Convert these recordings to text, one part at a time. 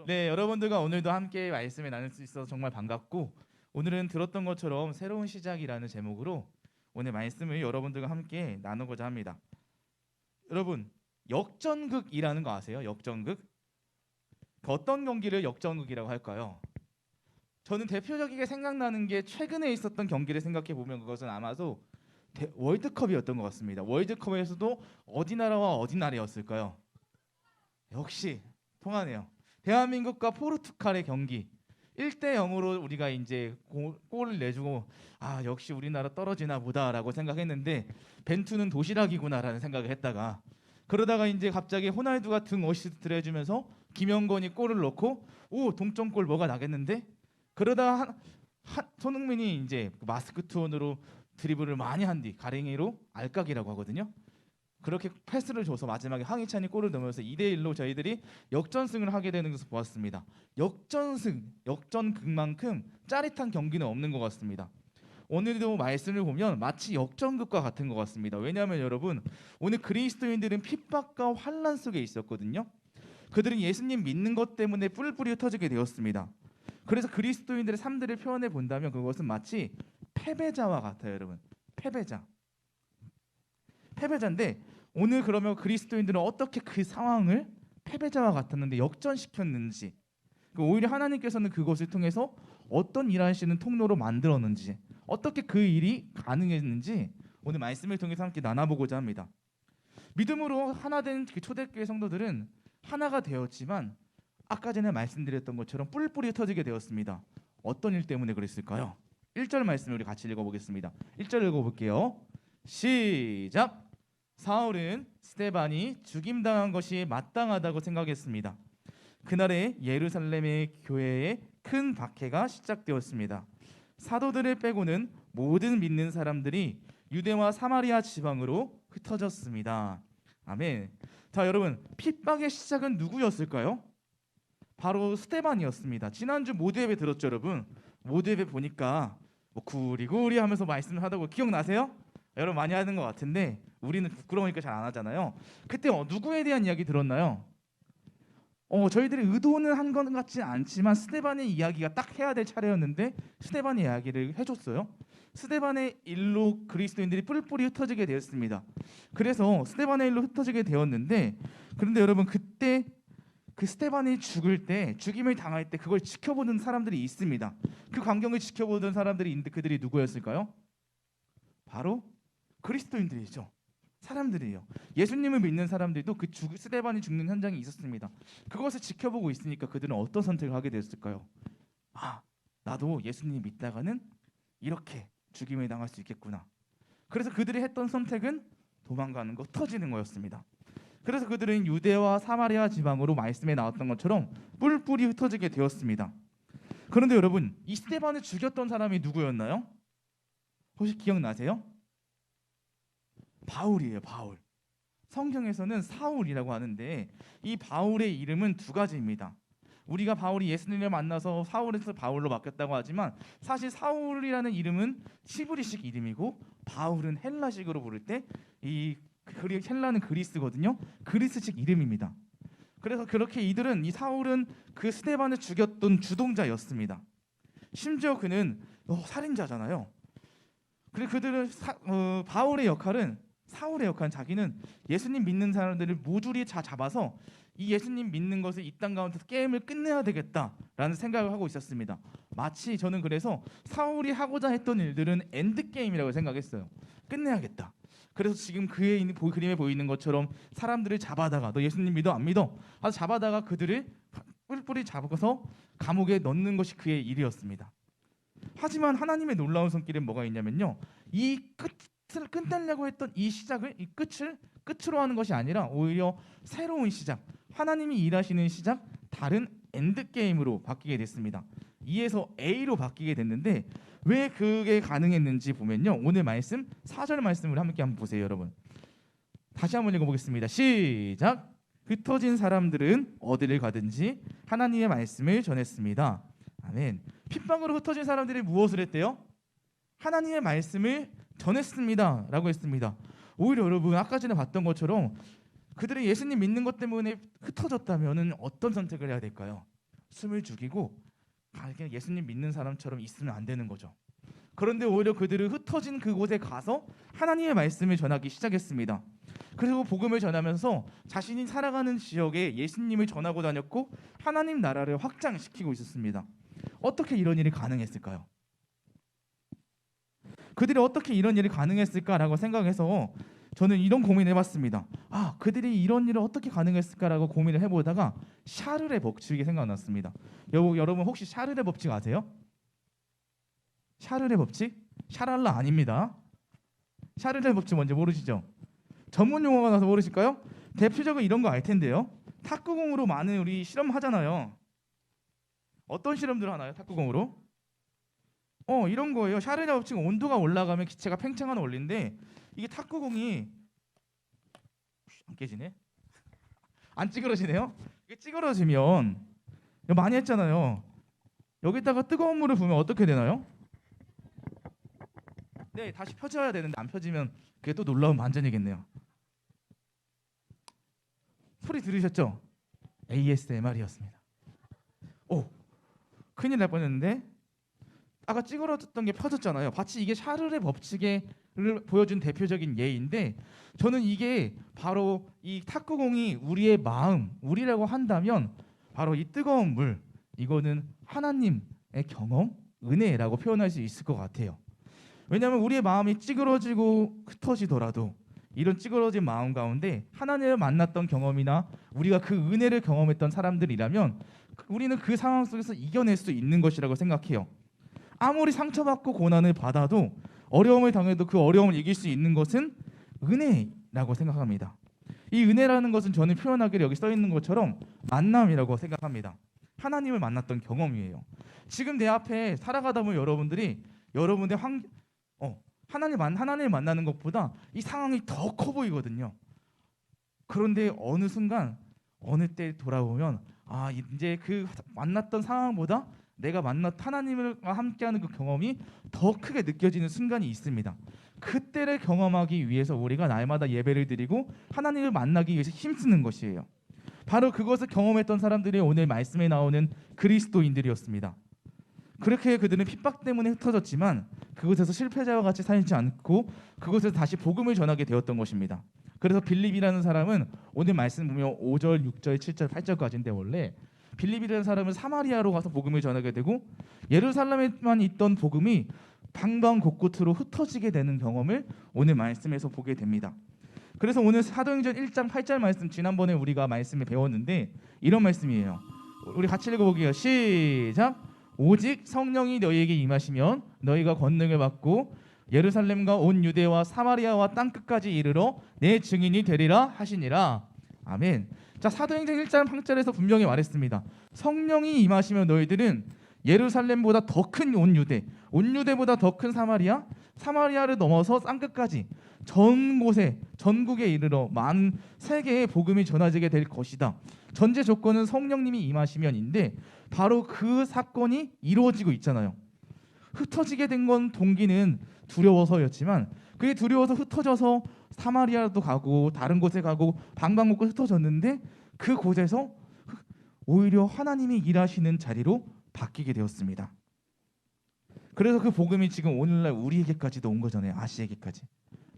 네, 여러분들과 오늘도 함께 말씀을 나눌 수 있어서 정말 반갑고, 오늘은 들었던 것처럼 새로운 시작이라는 제목으로 오늘 말씀을 여러분들과 함께 나누고자 합니다. 여러분, 역전극이라는 거 아세요? 역전극? 그 어떤 경기를 역전극이라고 할까요? 저는 대표적이게 생각나는 게 최근에 있었던 경기를 생각해 보면 그것은 아마도 월드컵이었던 것 같습니다. 월드컵에서도 어디 나라와 어디 나라였을까요? 역시 통하네요. 대한민국과 포르투갈의 경기 1대 0으로 우리가 이제 골을 내주고 역시 우리나라 떨어지나 보다라고 생각했는데 벤투는 도시락이구나라는 생각을 했다가 그러다가 이제 갑자기 호날두가 등 어시스트를 해주면서 김영건이 골을 넣고 동점골 뭐가 나겠는데 그러다 손흥민이 이제 마스크 투혼으로 드리블을 많이 한 뒤 가랭이로 알까기라고 하거든요. 그렇게 패스를 줘서 마지막에 황희찬이 골을 넣으면서 2대1로 저희들이 역전승을 하게 되는 것을 보았습니다. 역전극만큼 짜릿한 경기는 없는 것 같습니다. 오늘도 말씀을 보면 마치 역전극과 같은 것 같습니다. 왜냐하면 여러분 오늘 그리스도인들은 핍박과 환난 속에 있었거든요. 그들은 예수님 믿는 것 때문에 뿔뿔이 흩어지게 되었습니다. 그래서 그리스도인들의 삶들을 표현해 본다면 그것은 마치 패배자와 같아요. 여러분 패배자인데 오늘 그러면 그리스도인들은 어떻게 그 상황을 패배자와 같았는데 역전시켰는지 오히려 하나님께서는 그것을 통해서 어떤 일하시는 통로로 만들었는지 어떻게 그 일이 가능했는지 오늘 말씀을 통해서 함께 나눠보고자 합니다. 믿음으로 하나된 그 초대교회 성도들은 하나가 되었지만 아까 전에 말씀드렸던 것처럼 뿔뿔이 흩어지게 되었습니다. 어떤 일 때문에 그랬을까요? 1절 말씀을 우리 같이 읽어보겠습니다. 1절 읽어볼게요. 시작. 사울은 스데반이 죽임당한 것이 마땅하다고 생각했습니다. 그날에 예루살렘의 교회에 큰 박해가 시작되었습니다. 사도들을 빼고는 모든 믿는 사람들이 유대와 사마리아 지방으로 흩어졌습니다. 아멘. 자, 여러분 핍박의 시작은 누구였을까요? 바로 스데반이었습니다. 지난주 모두 예배 들었죠, 여러분? 모두 예배 보니까 뭐 구리구리 하면서 말씀을 하다고 기억나세요? 여러분 많이 하는 것 같은데 우리는 부끄러우니까 잘 안 하잖아요. 그때 누구에 대한 이야기 들었나요? 저희들이 의도는 한 것 같지는 않지만 스데반의 이야기가 딱 해야 될 차례였는데 스데반의 이야기를 해줬어요. 스데반의 일로 그리스도인들이 뿔뿔이 흩어지게 되었습니다. 그래서 스데반의 일로 흩어지게 되었는데 그런데 여러분 그때 그 스데반이 죽을 때 죽임을 당할 때 그걸 지켜보는 사람들이 있습니다. 그 광경을 지켜보던 사람들이 있는데 그들이 누구였을까요? 바로 그리스도인들이죠. 사람들이에요. 예수님을 믿는 사람들도 그 스데반이 죽는 현장이 있었습니다. 그것을 지켜보고 있으니까 그들은 어떤 선택을 하게 됐을까요? 나도 예수님 믿다가는 이렇게 죽임을 당할 수 있겠구나. 그래서 그들이 했던 선택은 도망가는 거, 터지는 거였습니다. 그래서 그들은 유대와 사마리아 지방으로 말씀에 나왔던 것처럼 뿔뿔이 흩어지게 되었습니다. 그런데 여러분 이 스데반을 죽였던 사람이 누구였나요? 혹시 기억나세요? 바울이에요. 바울. 성경에서는 사울이라고 하는데 이 바울의 이름은 두 가지입니다. 우리가 바울이 예수님을 만나서 사울에서 바울로 바뀌었다고 하지만 사실 사울이라는 이름은 히브리식 이름이고 바울은 헬라식으로 부를 때 이 헬라는 그리스거든요. 그리스식 이름입니다. 그래서 그렇게 이 사울은 그 스데반을 죽였던 주동자였습니다. 심지어 그는 살인자잖아요. 그리고 그들은 바울의 역할은 사울의 역할은 자기는 예수님 믿는 사람들을 모조리 다 잡아서 이 예수님 믿는 것을 이 땅 가운데서 게임을 끝내야 되겠다라는 생각을 하고 있었습니다. 마치 저는 그래서 사울이 하고자 했던 일들은 엔드 게임이라고 생각했어요. 끝내야겠다. 그래서 지금 그의 그림에 보이는 것처럼 사람들을 잡아다가 너 예수님 믿어 안 믿어? 하서 잡아다가 그들을 뿔뿔이 잡아서 감옥에 넣는 것이 그의 일이었습니다. 하지만 하나님의 놀라운 손길은 뭐가 있냐면요. 이 끝을 끝내려고 했던 이 시작을 이 끝으로 하는 것이 아니라 오히려 새로운 시작, 하나님이 일하시는 시작, 다른 엔드 게임으로 바뀌게 됐습니다. E에서 A로 바뀌게 됐는데 왜 그게 가능했는지 보면요. 오늘 말씀 4절 말씀을 함께 한번 보세요, 여러분. 다시 한번 읽어보겠습니다. 시작. 흩어진 사람들은 어디를 가든지 하나님의 말씀을 전했습니다. 아멘. 핍박으로 흩어진 사람들이 무엇을 했대요? 하나님의 말씀을 전했습니다 라고 했습니다. 오히려 여러분 아까 전에 봤던 것처럼 그들이 예수님 믿는 것 때문에 흩어졌다면 어떤 선택을 해야 될까요? 숨을 죽이고 그냥 예수님 믿는 사람처럼 있으면 안 되는 거죠. 그런데 오히려 그들은 흩어진 그곳에 가서 하나님의 말씀을 전하기 시작했습니다. 그리고 복음을 전하면서 자신이 살아가는 지역에 예수님을 전하고 다녔고 하나님 나라를 확장시키고 있었습니다. 어떻게 이런 일이 가능했을까요? 그들이 어떻게 이런 일이 가능했을까라고 생각해서 저는 이런 고민을 해봤습니다. 그들이 이런 일을 어떻게 가능했을까라고 고민을 해보다가 샤를의 법칙이 생각났습니다. 여러분 혹시 샤를의 법칙 아세요? 샤를의 법칙? 샤랄라 아닙니다. 샤를의 법칙 뭔지 모르시죠? 전문 용어가 나서 모르실까요? 대표적으로 이런 거 알 텐데요. 탁구공으로 많은 우리 실험 하잖아요. 어떤 실험들 하나요? 탁구공으로? 이런 거예요. 샤를의 법칙은 온도가 올라가면 기체가 팽창하는 원리인데 이게 탁구공이 안 깨지네? 안 찌그러지네요? 이게 찌그러지면 이거 많이 했잖아요. 여기다가 뜨거운 물을 부으면 어떻게 되나요? 네, 다시 펴져야 되는데 안 펴지면 그게 또 놀라운 반전이겠네요. 소리 들으셨죠? ASMR이었습니다. 큰일 날 뻔했는데 아까 찌그러졌던 게 펴졌잖아요. 마치 이게 샤를의 법칙을 보여준 대표적인 예인데 저는 이게 바로 이 탁구공이 우리의 마음, 우리라고 한다면 바로 이 뜨거운 물, 이거는 하나님의 경험, 은혜라고 표현할 수 있을 것 같아요. 왜냐하면 우리의 마음이 찌그러지고 흩어지더라도 이런 찌그러진 마음 가운데 하나님을 만났던 경험이나 우리가 그 은혜를 경험했던 사람들이라면 우리는 그 상황 속에서 이겨낼 수 있는 것이라고 생각해요. 아무리 상처받고 고난을 받아도 어려움을 당해도 그 어려움을 이길 수 있는 것은 은혜라고 생각합니다. 이 은혜라는 것은 저는 표현하기를 여기 써 있는 것처럼 만남이라고 생각합니다. 하나님을 만났던 경험이에요. 지금 내 앞에 살아가다 보면 여러분의 하나님을 만나는 것보다 이 상황이 더 커 보이거든요. 그런데 어느 순간 어느 때 돌아보면 이제 그 만났던 상황보다 내가 하나님과 함께하는 그 경험이 더 크게 느껴지는 순간이 있습니다. 그때를 경험하기 위해서 우리가 날마다 예배를 드리고 하나님을 만나기 위해서 힘쓰는 것이에요. 바로 그것을 경험했던 사람들이 오늘 말씀에 나오는 그리스도인들이었습니다. 그렇게 그들은 핍박 때문에 흩어졌지만 그곳에서 실패자와 같이 살지 않고 그곳에서 다시 복음을 전하게 되었던 것입니다. 그래서 빌립이라는 사람은 오늘 말씀 보면 5절, 6절, 7절, 8절까지인데 원래 빌립이라는 사람은 사마리아로 가서 복음을 전하게 되고 예루살렘에만 있던 복음이 방방 곳곳으로 흩어지게 되는 경험을 오늘 말씀에서 보게 됩니다. 그래서 오늘 사도행전 1장 8절 말씀 지난번에 우리가 말씀을 배웠는데 이런 말씀이에요. 우리 같이 읽어보게요. 시작. 오직 성령이 너희에게 임하시면 너희가 권능을 받고 예루살렘과 온 유대와 사마리아와 땅끝까지 이르러 내 증인이 되리라 하시니라. 아멘. 자, 사도행전 1장 8절에서 분명히 말했습니다. 성령이 임하시면 너희들은 예루살렘보다 더 큰 온 유대보다 더 큰 사마리아를 넘어서 땅끝까지 전 곳에 전국에 이르러 만 세계에 복음이 전해지게 될 것이다. 전제 조건은 성령님이 임하시면인데 바로 그 사건이 이루어지고 있잖아요. 흩어지게 된 건 동기는 두려워서였지만 그게 두려워서 흩어져서 사마리아도 가고 다른 곳에 가고 방방곡곡 흩어졌는데 그곳에서 오히려 하나님이 일하시는 자리로 바뀌게 되었습니다. 그래서 그 복음이 지금 오늘날 우리에게까지도 온 거잖아요. 아시에게까지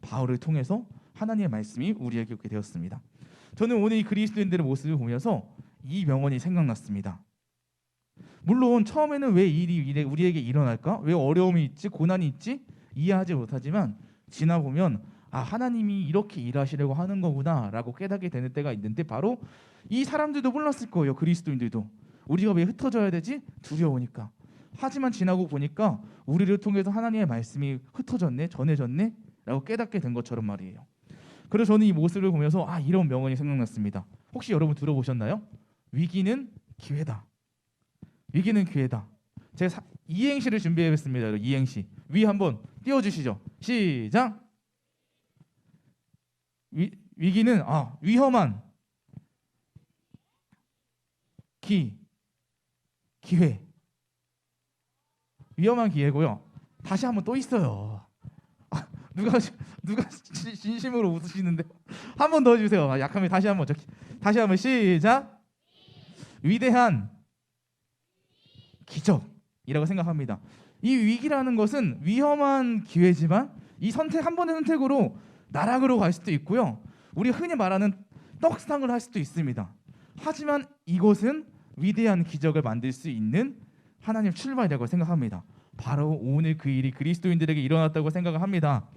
바울을 통해서 하나님의 말씀이 우리에게 오게 되었습니다. 저는 오늘 이 그리스도인들의 모습을 보면서 이 명언이 생각났습니다. 물론 처음에는 왜 일이 우리에게 일어날까? 왜 어려움이 있지? 고난이 있지? 이해하지 못하지만 지나보면 하나님이 이렇게 일하시려고 하는 거구나 라고 깨닫게 되는 때가 있는데 바로 이 사람들도 몰랐을 거예요. 그리스도인들도 우리가 왜 흩어져야 되지? 두려우니까. 하지만 지나고 보니까 우리를 통해서 하나님의 말씀이 흩어졌네, 전해졌네 라고 깨닫게 된 것처럼 말이에요. 그래서 저는 이 모습을 보면서 이런 명언이 생각났습니다. 혹시 여러분 들어보셨나요? 위기는 기회다. 위기는 기회다. 제가 이행시를 준비해봤습니다. 이행시. 위 한번 띄워주시죠. 시작. 위기는 위험한 기회. 위험한 기회고요. 다시 한번 또 있어요. 누가 진심으로 웃으시는데 한 번 더 해주세요. 약하면 다시 한번 시작. 위대한 기적이라고 생각합니다. 이 위기라는 것은 위험한 기회지만 이 선택 한 번의 선택으로 나락으로 갈 수도 있고요. 우리 흔히 말하는 떡상을 할 수도 있습니다. 하지만 이것은 위대한 기적을 만들 수 있는 하나님 출발이라고 생각합니다. 바로 오늘 그 일이 그리스도인들에게 일어났다고 생각을 합니다.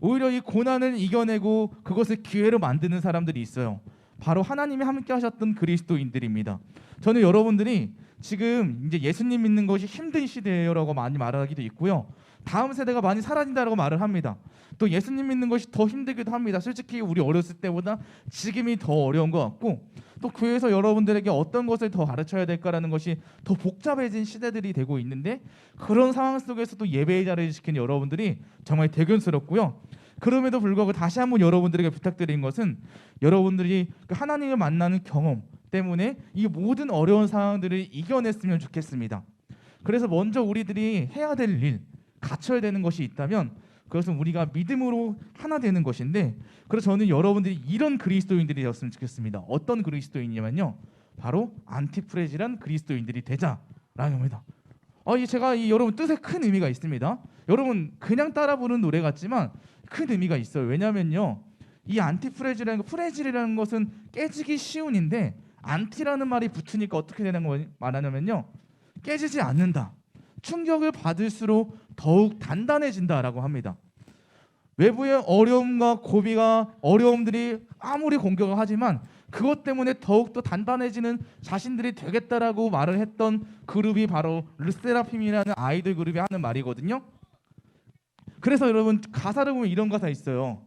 오히려 이 고난을 이겨내고 그것을 기회로 만드는 사람들이 있어요. 바로 하나님이 함께 하셨던 그리스도인들입니다. 저는 여러분들이 지금 이제 예수님 믿는 것이 힘든 시대라고 많이 말하기도 있고요. 다음 세대가 많이 사라진다라고 말을 합니다. 또 예수님 믿는 것이 더 힘들기도 합니다. 솔직히 우리 어렸을 때보다 지금이 더 어려운 것 같고, 또 교회에서 여러분들에게 어떤 것을 더 가르쳐야 될까라는 것이 더 복잡해진 시대들이 되고 있는데, 그런 상황 속에서도 예배의 자리를 지키는 여러분들이 정말 대견스럽고요. 그럼에도 불구하고 다시 한번 여러분들에게 부탁드린 것은, 여러분들이 하나님을 만나는 경험 때문에 이 모든 어려운 상황들을 이겨냈으면 좋겠습니다. 그래서 먼저 우리들이 해야 될 일, 갖춰야 되는 것이 있다면 그것은 우리가 믿음으로 하나 되는 것인데, 그래서 저는 여러분들이 이런 그리스도인들이 되었으면 좋겠습니다. 어떤 그리스도인이냐면요, 바로 안티프레지란 그리스도인들이 되자라는 겁니다. 제가 여러분 뜻에 큰 의미가 있습니다. 여러분 그냥 따라 부르는 노래 같지만 큰 의미가 있어요. 왜냐면요, 이 안티프레지라는 프레질이라는 것은 깨지기 쉬운인데, 안티라는 말이 붙으니까 어떻게 되는 거 말하냐면요, 깨지지 않는다. 충격을 받을수록 더욱 단단해진다라고 합니다. 외부의 어려움과 고비가 어려움들이 아무리 공격을 하지만 그것 때문에 더욱더 단단해지는 자신들이 되겠다라고 말을 했던 그룹이 바로 르세라핌이라는 아이들 그룹이 하는 말이거든요. 그래서 여러분 가사를 보면 이런 가사 있어요.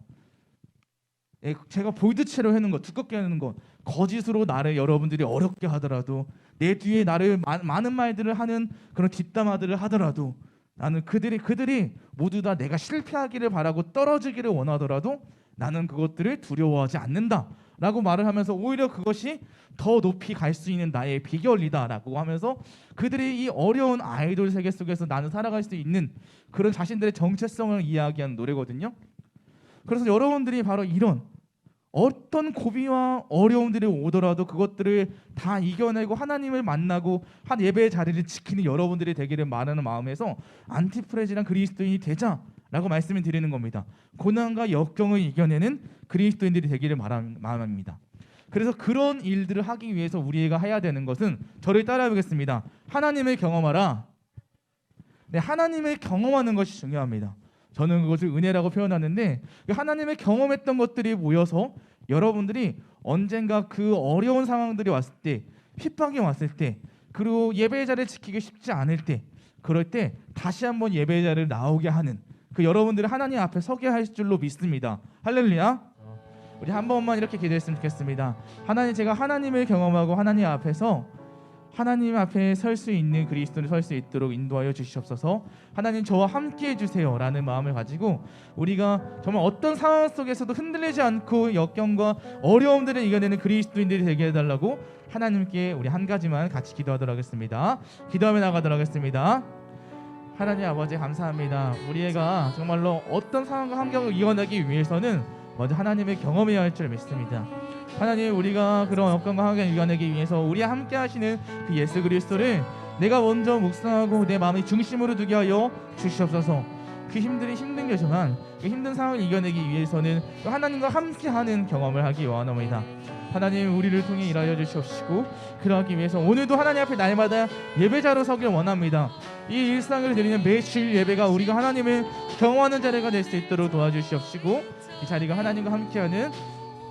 제가 볼드체로 해놓은 것, 두껍게 해놓은 것, 거짓으로 나를 여러분들이 어렵게 하더라도, 내 뒤에 나를 많은 말들을 하는 그런 뒷담화들을 하더라도, 나는 그들이 모두 다 내가 실패하기를 바라고 떨어지기를 원하더라도 나는 그것들을 두려워하지 않는다 라고 말을 하면서, 오히려 그것이 더 높이 갈 수 있는 나의 비결이다 라고 하면서 그들이 이 어려운 아이돌 세계 속에서 나는 살아갈 수 있는 그런 자신들의 정체성을 이야기하는 노래거든요. 그래서 여러분들이 바로 이런 어떤 고비와 어려움들이 오더라도 그것들을 다 이겨내고 하나님을 만나고 한 예배의 자리를 지키는 여러분들이 되기를 바라는 마음에서 안티프레지란 그리스도인이 되자라고 말씀을 드리는 겁니다. 고난과 역경을 이겨내는 그리스도인들이 되기를 바라는 마음입니다. 그래서 그런 일들을 하기 위해서 우리가 해야 되는 것은, 저를 따라해 보겠습니다. 하나님을 경험하라. 네, 하나님을 경험하는 것이 중요합니다. 저는 그것을 은혜라고 표현하는데, 하나님의 경험했던 것들이 모여서 여러분들이 언젠가 그 어려운 상황들이 왔을 때, 핍박이 왔을 때, 그리고 예배의 자리를 지키기 쉽지 않을 때, 그럴 때 다시 한번 예배의 자리를 나오게 하는 그 여러분들을 하나님 앞에 서게 할 줄로 믿습니다. 할렐루야. 우리 한 번만 이렇게 기도했으면 좋겠습니다. 하나님, 제가 하나님을 경험하고 하나님 앞에서 하나님 앞에 설 수 있는 그리스도를 설 수 있도록 인도하여 주시옵소서. 하나님, 저와 함께 해주세요 라는 마음을 가지고 우리가 정말 어떤 상황 속에서도 흔들리지 않고 역경과 어려움들을 이겨내는 그리스도인들이 되게 해달라고 하나님께 우리 한 가지만 같이 기도하도록 하겠습니다. 기도하며 나가도록 하겠습니다. 하나님 아버지, 감사합니다. 우리가 정말로 어떤 상황과 환경을 이겨내기 위해서는 먼저 하나님을 경험해야 할 줄 믿습니다. 하나님, 우리가 그런 역경과 환경을 이겨내기 위해서 우리와 함께 하시는 그 예수 그리스도를 내가 먼저 묵상하고 내 마음의 중심으로 두게 하여 주시옵소서. 그 힘든 것이지만 그 힘든 상황을 이겨내기 위해서는 하나님과 함께하는 경험을 하기 원합니다. 하나님, 우리를 통해 일하여 주시옵시고, 그러하기 위해서 오늘도 하나님 앞에 날마다 예배자로 서길 원합니다. 이 일상을 드리는 매주일 예배가 우리가 하나님을 경험하는 자리가 될 수 있도록 도와주시옵시고, 이 자리가 하나님과 함께하는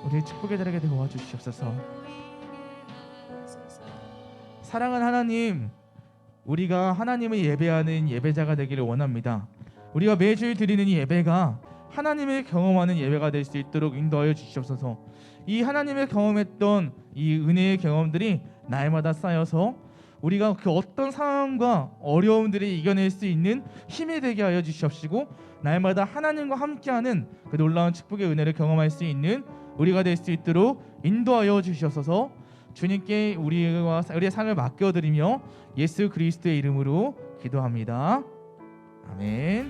우리의 축복의 자리가 되게 도와주시옵소서. 사랑하는 하나님, 우리가 하나님을 예배하는 예배자가 되기를 원합니다. 우리가 매주일 드리는 이 예배가 하나님을 경험하는 예배가 될 수 있도록 인도하여 주시옵소서. 이 하나님을 경험했던 이 은혜의 경험들이 날마다 쌓여서 우리가 그 어떤 상황과 어려움들을 이겨낼 수 있는 힘이 되게 하여 주시옵시고, 날마다 하나님과 함께하는 그 놀라운 축복의 은혜를 경험할 수 있는 우리가 될 수 있도록 인도하여 주시옵소서. 주님께 우리의 삶을 맡겨드리며 예수 그리스도의 이름으로 기도합니다. 아멘.